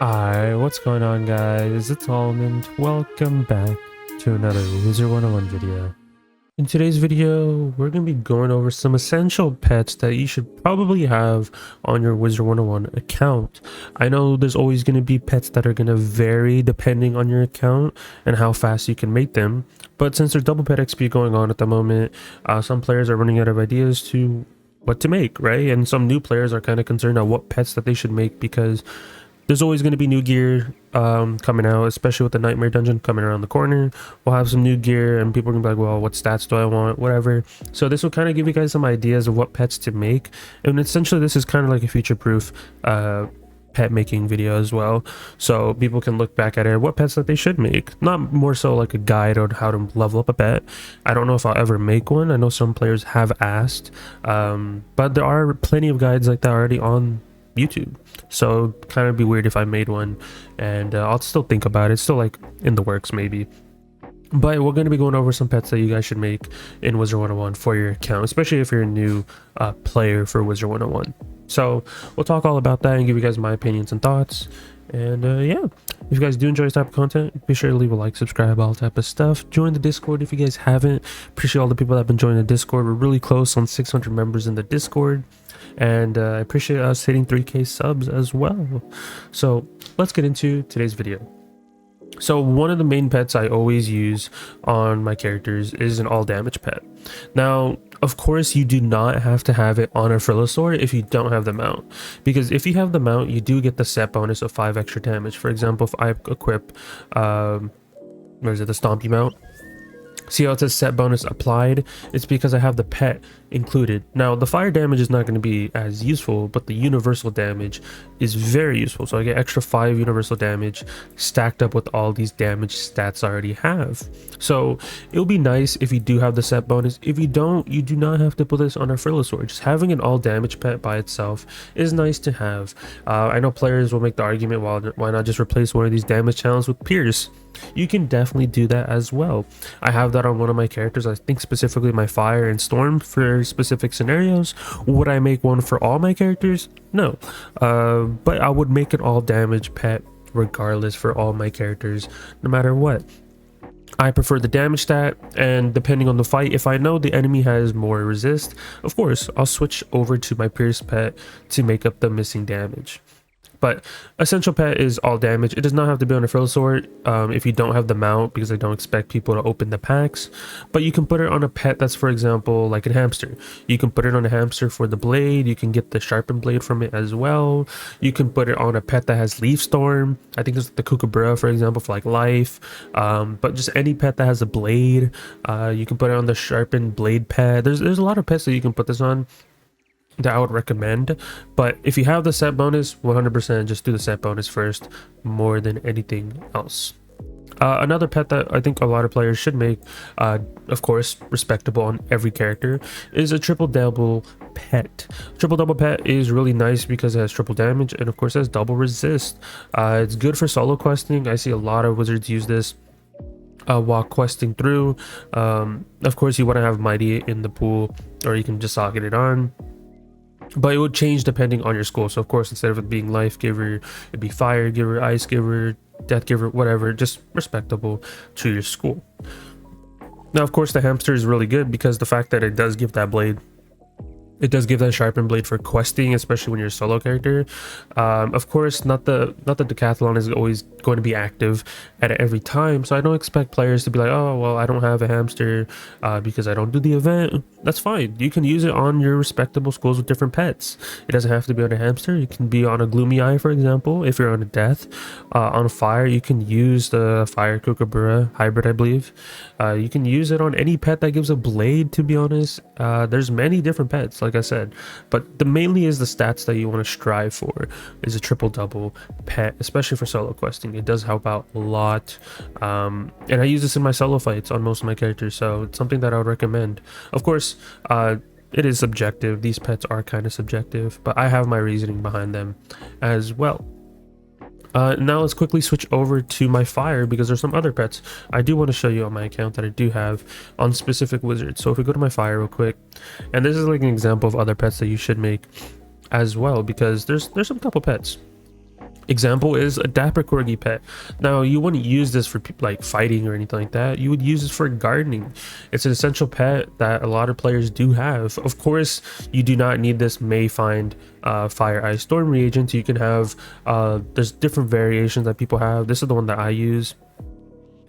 Hi, what's going on guys? It's Almond. Welcome back to another Wizard101 video. In today's video, we're going to be going over some essential pets that you should probably have on your Wizard101 account. I know there's always going to be pets that are going to vary depending on your account and how fast you can make them, but since there's double pet XP going on at the moment, some players are running out of ideas to what to make, right? And some new players are kind of concerned about what pets that they should make because there's always going to be new gear coming out, especially with the Nightmare Dungeon coming around the corner. We'll have some new gear and people are going to be like, well, what stats do I want? Whatever. So this will kind of give you guys some ideas of what pets to make. And essentially this is kind of like a future-proof pet making video as well. So people can look back at it, what pets that they should make. Not more so like a guide on how to level up a pet. I don't know if I'll ever make one. I know some players have asked. But there are plenty of guides like that already on YouTube, so kind of be weird if I made one, and I'll still think about it. It's still like in the works maybe, but we're going to be going over some pets that you guys should make in Wizard101 for your account, especially if you're a new player for Wizard101. So we'll talk all about that and give you guys my opinions and thoughts. And yeah, if you guys do enjoy this type of content, be sure to leave a like, subscribe, all type of stuff. Join the Discord if you guys haven't. Appreciate all the people that have been joining the Discord. We're really close on 600 members in the Discord, and I appreciate us hitting 3K subs as well. So let's get into today's video. So one of the main pets I always use on my characters is an all damage pet. Now, of course, you do not have to have it on a Frilosaur if you don't have the mount, because if you have the mount, you do get the set bonus of 5 extra damage. For example, if I equip, where is it, the Stompy mount, see how it says set bonus applied? It's because I have the pet included. Now the fire damage is not going to be as useful, but the universal damage is very useful. So I get extra 5 universal damage stacked up with all these damage stats I already have. So it'll be nice if you do have the set bonus. If you don't, you do not have to put this on a Frilosaur. Just having an all damage pet by itself is nice to have. I know players will make the argument, well, why not just replace one of these damage channels with Pierce? You can definitely do that as well. I have that on one of my characters. I think specifically my Fire and Storm for specific scenarios. Would I make one for all my characters? No, but I would make an all damage pet regardless for all my characters, no matter what. I prefer the damage stat, and depending on the fight, if I know the enemy has more resist, of course I'll switch over to my Pierce pet to make up the missing damage. But essential pet is all damage. It does not have to be on a Frilosaur if you don't have the mount, because I don't expect people to open the packs. But you can put it on a pet that's, for example, like a hamster. You can put it on a hamster for the blade. You can get the sharpened blade from it as well. You can put it on a pet that has Leaf Storm. I think it's the Kookaburra, for example, for like life. But just any pet that has a blade. You can put it on the sharpened blade pet. There's a lot of pets that you can put this on that I would recommend. But if you have the set bonus, 100% just do the set bonus first more than anything else. Another pet that I think a lot of players should make, of course respectable on every character, is a triple double pet. Triple double pet is really nice because it has triple damage and of course it has double resist. It's good for solo questing. I see a lot of wizards use this while questing through. Of course you want to have Mighty in the pool, or you can just socket it on, but it would change depending on your school. So of course, instead of it being life giver, it'd be fire giver, ice giver, death giver, whatever, just respectable to your school. Now of course the hamster is really good because the fact that it does give that blade, it does give that sharpened blade for questing, especially when you're a solo character. Of course, not the decathlon is always going to be active at every time, so I don't expect players to be like, oh well, I don't have a hamster because I don't do the event. That's fine. You can use it on your respectable schools with different pets. It doesn't have to be on a hamster. You can be on a Gloomy Eye, for example, if you're on a death. On a fire, you can use the fire Kookaburra hybrid, I believe. You can use it on any pet that gives a blade, to be honest. There's many different pets, like I said, but the mainly is the stats that you want to strive for is a triple double pet, especially for solo questing. It does help out a lot, and I use this in my solo fights on most of my characters, so it's something that I would recommend. Of course, it is subjective. These pets are kind of subjective, but I have my reasoning behind them as well. Now let's quickly switch over to my fire, because there's some other pets I do want to show you on my account that I do have on specific wizards. So if we go to my fire real quick, and this is like an example of other pets that you should make as well, because there's some couple pets. Example is a dapper corgi pet. Now you wouldn't use this for like fighting or anything like that. You would use this for gardening. It's an essential pet that a lot of players do have. Of course, you do not need this May find fire ice storm reagent. You can have there's different variations that people have. This is the one that I use,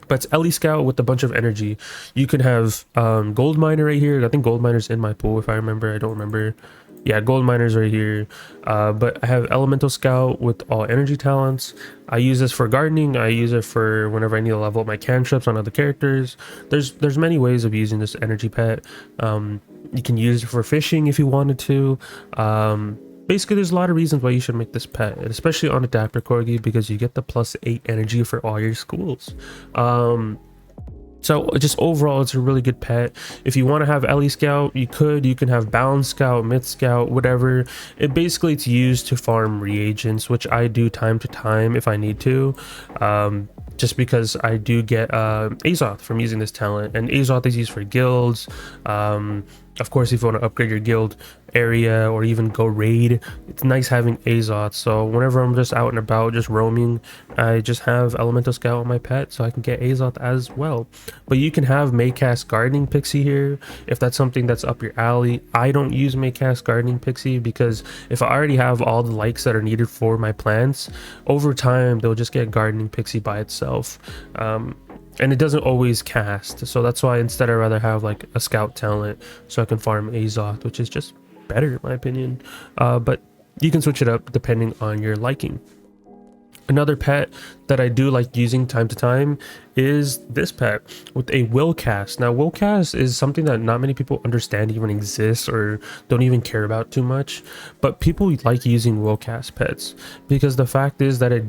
but it's Ellie Scout with a bunch of energy. You can have gold miner right here. I think gold miner's in my pool if I remember. I don't remember. Yeah, gold miners right here. But I have elemental scout with all energy talents. I use this for gardening. I use it for whenever I need to level up my cantrips on other characters. There's many ways of using this energy pet. You can use it for fishing if you wanted to. Basically, there's a lot of reasons why you should make this pet, especially on a dapper corgi, because you get the +8 energy for all your schools. So just overall, it's a really good pet. If you want to have Ellie Scout, you can have Balance Scout, Myth Scout, whatever. It's used to farm reagents, which I do time to time if I need to. Just because I do get Azoth from using this talent, and Azoth is used for guilds. Of course, if you want to upgrade your guild area or even go raid, it's nice having Azoth. So whenever I'm just out and about, just roaming, I just have Elemental Scout on my pet so I can get Azoth as well. But you can have Maycast Gardening Pixie here if that's something that's up your alley. I don't use Maycast Gardening Pixie because if I already have all the likes that are needed for my plants, over time they'll just get Gardening Pixie by itself. And it doesn't always cast, so that's why instead I'd rather have like a scout talent so I can farm Azoth, which is just better in my opinion. But you can switch it up depending on your liking. Another pet that I do like using time to time is this pet with a will cast. Now will cast is something that not many people understand even exists or don't even care about too much, but people like using will cast pets because the fact is that it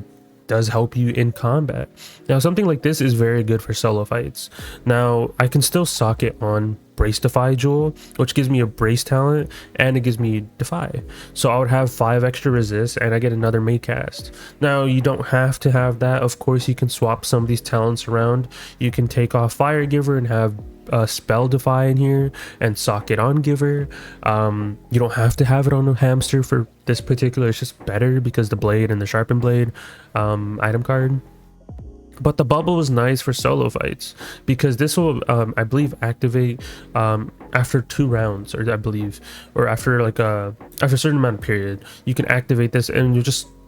does help you in combat. Now something like this is very good for solo fights. Now I can still sock it on Brace Defy Jewel, which gives me a brace talent and it gives me defy, so I would have 5 extra resist and I get another Maycast. Now you don't have to have that. Of course you can swap some of these talents around. You can take off Fire Giver and have spell defy in here and sock it on Giver. You don't have to have it on a hamster for this particular, it's just better because the blade and the sharpened blade item card. But the bubble is nice for solo fights because this will I believe activate after 2 rounds, or I believe, or after like after a certain amount of period you can activate this and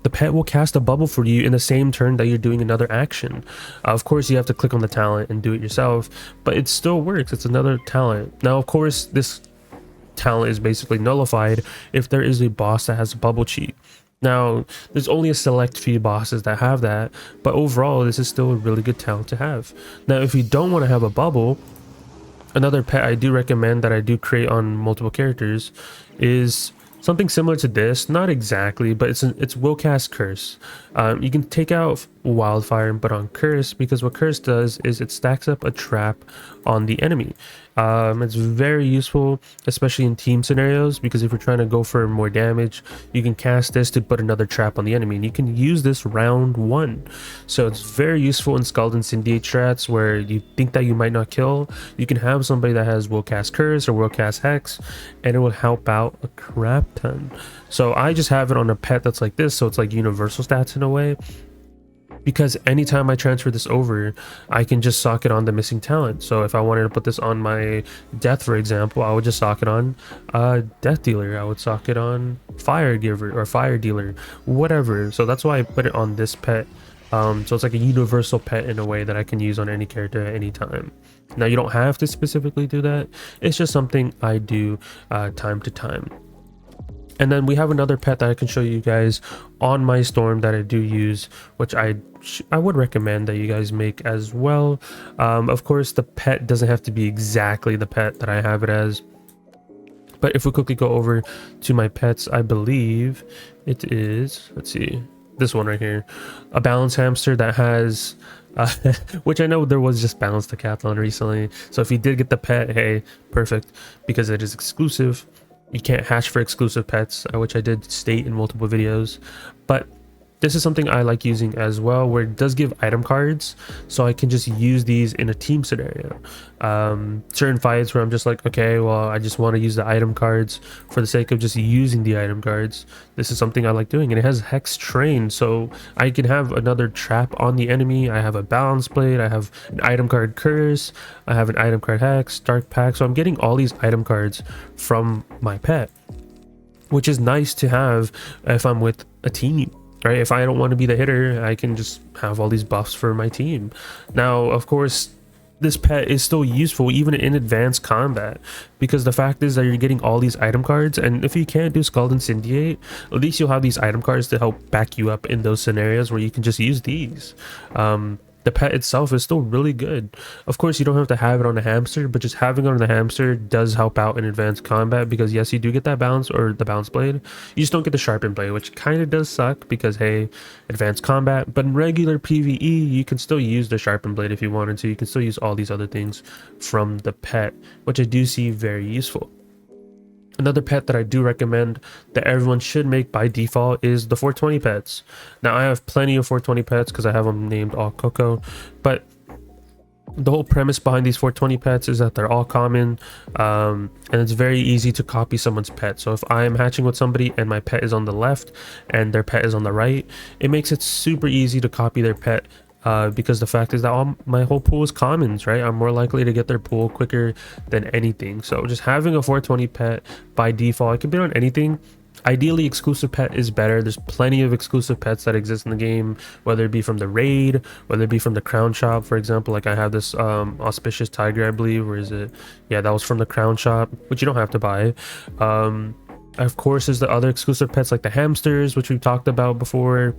the pet will cast a bubble for you in the same turn that you're doing another action. Of course you have to click on the talent and do it yourself, but it still works. It's another talent. Now of course this talent is basically nullified if there is a boss that has a bubble cheat. Now there's only a select few bosses that have that, but overall this is still a really good talent to have. Now if you don't want to have a bubble, another pet I do recommend that I do create on multiple characters is something similar to this, not exactly, but it's Willcast Curse. You can take out Wildfire but on Curse, because what Curse does is it stacks up a trap on the enemy. It's very useful, especially in team scenarios, because if you're trying to go for more damage, you can cast this to put another trap on the enemy, and you can use this round 1. So it's very useful in Scald and Incendiate strats where you think that you might not kill. You can have somebody that has Willcast Curse or Willcast Hex, and it will help out a crap ton. So I just have it on a pet that's like this, so it's like universal stats in a way, because anytime I transfer this over, I can just sock it on the missing talent. So if I wanted to put this on my Death, for example, I would just sock it on Death Dealer. I would sock it on Fire Giver or Fire Dealer, whatever. So that's why I put it on this pet. So it's like a universal pet in a way that I can use on any character at any time. Now you don't have to specifically do that. It's just something I do time to time. And then we have another pet that I can show you guys on my storm that I do use, which I would recommend that you guys make as well. Of course, the pet doesn't have to be exactly the pet that I have it as. But if we quickly go over to my pets, I believe it is, let's see, this one right here, a balance hamster that has which I know there was just Balance Decathlon recently. So if you did get the pet, hey, perfect, because it is exclusive. You can't hatch for exclusive pets, which I did state in multiple videos. But this is something I like using as well, where it does give item cards, so I can just use these in a team scenario. Certain fights where I'm just like, okay, well, I just want to use the item cards for the sake of just using the item cards. This is something I like doing, and it has Hex Train, so I can have another trap on the enemy. I have a Balance Blade, I have an item card Curse, I have an item card Hex, Dark Pack, so I'm getting all these item cards from my pet, which is nice to have if I'm with a team. Right, if I don't want to be the hitter, I can just have all these buffs for my team. Now, of course, this pet is still useful even in advanced combat, because the fact is that you're getting all these item cards, and if you can't do Scald Incendiate, at least you'll have these item cards to help back you up in those scenarios where you can just use these. The pet itself is still really good. Of course, you don't have to have it on a hamster, but just having it on the hamster does help out in advanced combat, because yes, you do get that balance, or the balance blade. You just don't get the sharpened blade, which kind of does suck, because hey, advanced combat. But in regular PvE, you can still use the sharpened blade if you wanted to. You can still use all these other things from the pet, which I do see very useful. Another pet that I do recommend that everyone should make by default is the 420 pets. Now, I have plenty of 420 pets because I have them named all Coco, but the whole premise behind these 420 pets is that they're all common, and it's very easy to copy someone's pet. So if I am hatching with somebody and my pet is on the left and their pet is on the right, it makes it super easy to copy their pet. Because the fact is that my whole pool is commons, right? I'm more likely to get their pool quicker than anything. So just having a 420 pet by default, it can be on anything. Ideally, exclusive pet is better. There's plenty of exclusive pets that exist in the game, whether it be from the raid, whether it be from the crown shop. For example, like I have this auspicious tiger, I believe. Where is it? Yeah, that was from the crown shop, which you don't have to buy. Of course, there's the other exclusive pets like the hamsters, which we've talked about before.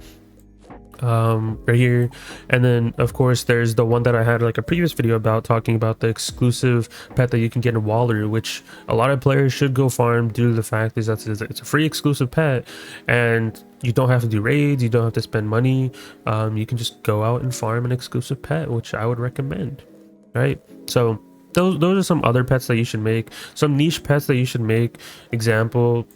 Right here, and then of course there's the one that I had like a previous video about, talking about the exclusive pet that you can get in Waller, which a lot of players should go farm due to the fact is that it's a free exclusive pet, and you don't have to do raids, you don't have to spend money. You can just go out and farm an exclusive pet, which I would recommend. Right, so those are some other pets that you should make, some niche pets that you should make. Example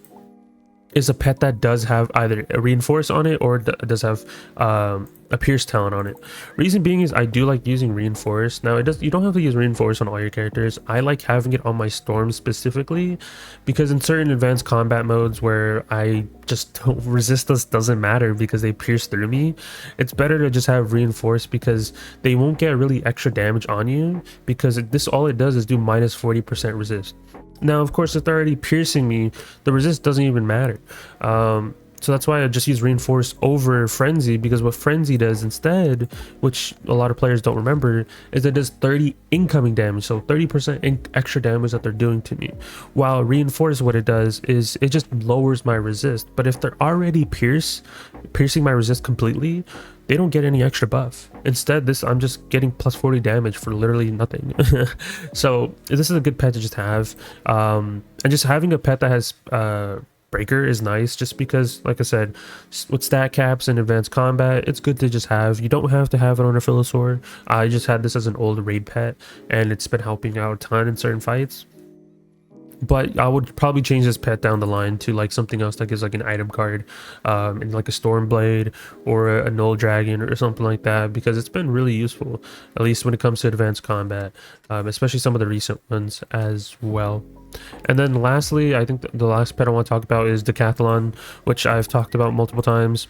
is a pet that does have either a reinforce on it or does have a pierce talent on it. Reason being is I do like using reinforce. Now you don't have to use reinforce on all your characters. I like having it on my storm specifically, because in certain advanced combat modes where I just don't, resistance doesn't matter because they pierce through me, it's better to just have reinforce, because they won't get really extra damage on you, because this all it does is do minus 40% resist. Now, of course, if they're already piercing me, the resist doesn't even matter. So that's why I just use Reinforce over Frenzy, because what Frenzy does instead, which a lot of players don't remember, is it does 30 incoming damage, so 30% extra damage that they're doing to me. While Reinforce, what it does is it just lowers my resist. But if they're already piercing my resist completely, they don't get any extra buff. Instead, I'm just getting plus 40 damage for literally nothing. So this is a good pet to just have. And just having a pet that has breaker is nice, just because, like I said, with stat caps and advanced combat, it's good to just have. You don't have to have it on a Philosaur. I just had this as an old raid pet, and it's been helping out a ton in certain fights. But I would probably change this pet down the line to like something else that gives like an item card, and like a Stormblade or a Null Dragon or something like that, because it's been really useful, at least when it comes to advanced combat, especially some of the recent ones as well. And then lastly, I think the last pet I want to talk about is Decathlon, which I've talked about multiple times.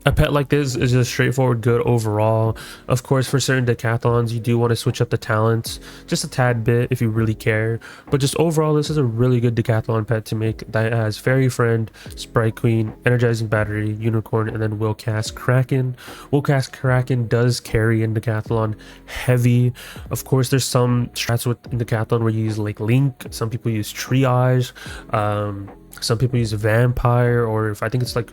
A pet like this is just straightforward good overall. Of course, for certain decathlons, you do want to switch up the talents just a tad bit if you really care. But just overall, this is a really good decathlon pet to make that has Fairy Friend, Sprite Queen, Energizing Battery, Unicorn, and then Will Cast Kraken. Will Cast Kraken does carry in decathlon heavy. Of course, there's some strats in decathlon where you use like Link. Some people use Triage. Some people use Vampire, or if I think it's like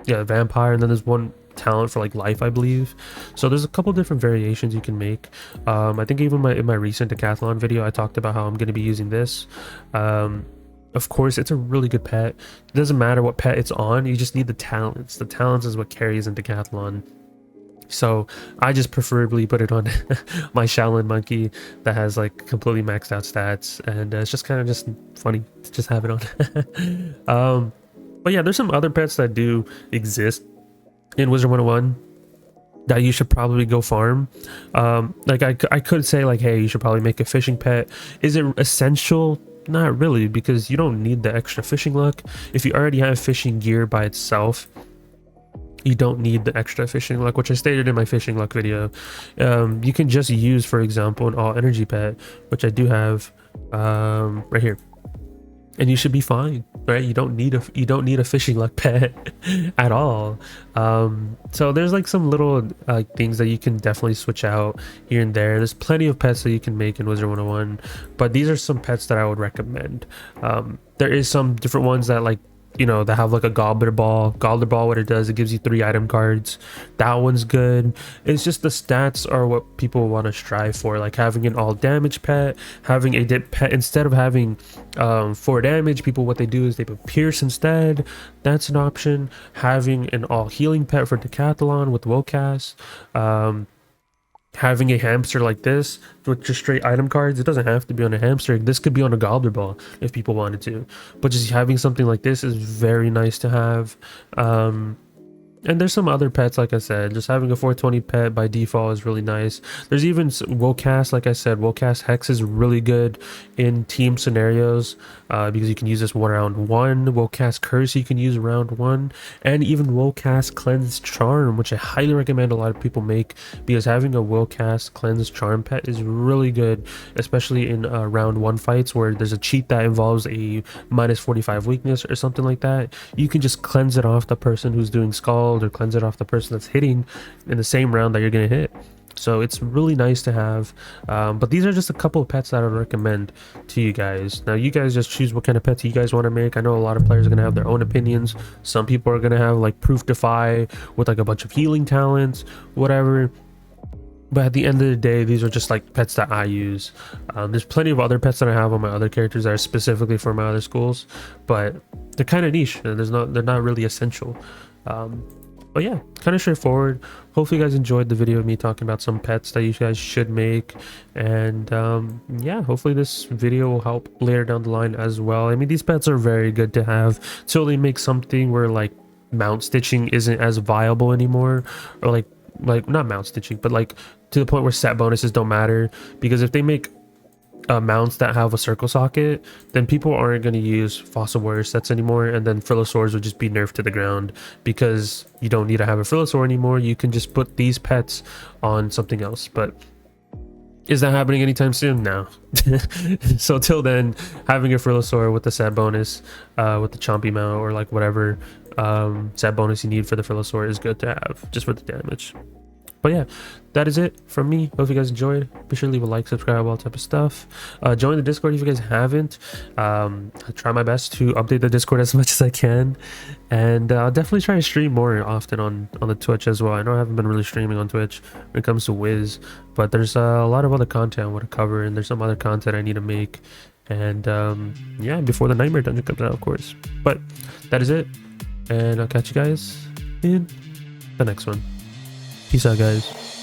yeah, Vampire, and then there's one talent for like Life, I believe. So there's a couple different variations you can make. I think even in my recent decathlon video, I talked about how I'm going to be using this. Of course, it's a really good pet. It doesn't matter what pet it's on, you just need the talents. The talents is what carries in decathlon. So I just preferably put it on my Shaolin monkey that has like completely maxed out stats, and it's just kind of just funny to just have it on. But yeah, there's some other pets that do exist in Wizard101 that you should probably go farm. Like I could say like, hey, you should probably make a fishing pet. Is it essential? Not really, because you don't need the extra fishing luck. If you already have fishing gear by itself, you don't need the extra fishing luck, which I stated in my fishing luck video. You can just use, for example, an all energy pet, which I do have right here, and you should be fine, right? You don't need a fishing luck pet at all. So there's like some little things that you can definitely switch out here and there. There's plenty of pets that you can make in Wizard101, but these are some pets that I would recommend. There is some different ones that, like, you know, that have like a gobbler ball. What it does, it gives you 3 item cards. That one's good. It's just the stats are what people want to strive for, like having an all damage pet, having a dip pet. Instead of having 4 damage, people, what they do is they put pierce instead. That's an option. Having an all healing pet for decathlon with Wocast. Having a hamster like this with just straight item cards. It doesn't have to be on a hamster. This could be on a gobbler ball if people wanted to, but just having something like this is very nice to have. And there's some other pets, like I said, just having a 420 pet by default is really nice. There's even Wocast, like I said, Wocast Hex is really good in team scenarios because you can use this round 1. Wocast Curse you can use round 1, and even Wocast Cleanse Charm, which I highly recommend a lot of people make, because having a Wocast Cleanse Charm pet is really good, especially in round 1 fights where there's a cheat that involves a -45 weakness or something like that. You can just cleanse it off the person who's doing Skull, or cleanse it off the person that's hitting in the same round that you're gonna hit. So it's really nice to have. But these are just a couple of pets that I would recommend to you guys. Now you guys just choose what kind of pets you guys want to make. I know a lot of players are gonna have their own opinions. Some people are gonna have like Proof Defy with like a bunch of healing talents, whatever. But at the end of the day, these are just like pets that I use. There's plenty of other pets that I have on my other characters that are specifically for my other schools, but they're kind of niche and they're not really essential. But yeah, kind of straightforward. Hopefully you guys enjoyed the video of me talking about some pets that you guys should make. And yeah, hopefully this video will help later down the line as well. I mean, these pets are very good to have till they make something where like mount stitching isn't as viable anymore, or like not mount stitching, but like to the point where set bonuses don't matter. Because if they make mounts that have a circle socket, then people aren't going to use Fossil Warrior sets anymore, and then Frilosaurs would just be nerfed to the ground, because you don't need to have a Frilosaur anymore. You can just put these pets on something else. But is that happening anytime soon? No. So till then, having a Frilosaur with the set bonus, with the Chompy mount, or like whatever set bonus you need for the Frilosaur is good to have, just for the damage. But yeah, that is it from me. Hope you guys enjoyed. Be sure to leave a like, subscribe, all type of stuff. Join the Discord if you guys haven't. I try my best to update the Discord as much as I can, and I'll definitely try to stream more often on the Twitch as well. I know I haven't been really streaming on Twitch when it comes to Wiz, but there's a lot of other content I want to cover, and there's some other content I need to make. And yeah, before the Nightmare Dungeon comes out, of course. But that is it, and I'll catch you guys in the next one. Peace out, guys.